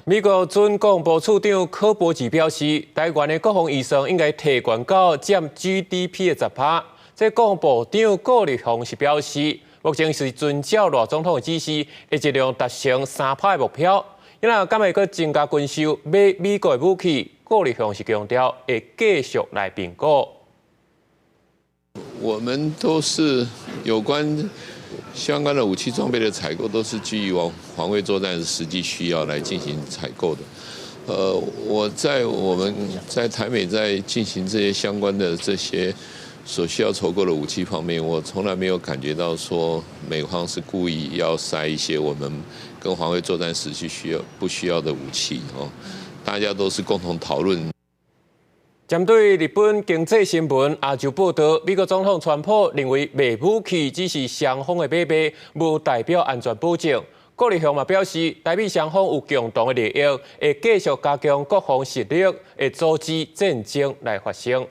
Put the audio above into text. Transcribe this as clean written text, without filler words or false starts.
美国准国防部处长柯博奇表示，台湾的国防预算应该提悬到占 GDP 的10%。这国防部长郭立雄是表示，目前是遵照罗总统的指示，会尽量达成3%的目标。因若敢会阁增加军售买美国的武器，郭立雄是强调会继续来评估。我们都是有关相关的武器装备的采购，都是基于防卫作战的实际需要来进行采购的。我们在台美在进行这些相关的这些所需要筹购的武器方面，我从来没有感觉到说美方是故意要塞一些我们跟防卫作战时期不需要的武器哦，大家都是共同讨论。针对日本经济新闻亚洲报道，美国总统川普认为卖武器只是双方的买卖，无代表安全保证。郭立雄嘛表示，台美双方有共同的利益，会继续加强国防实力，会阻止战争来发生。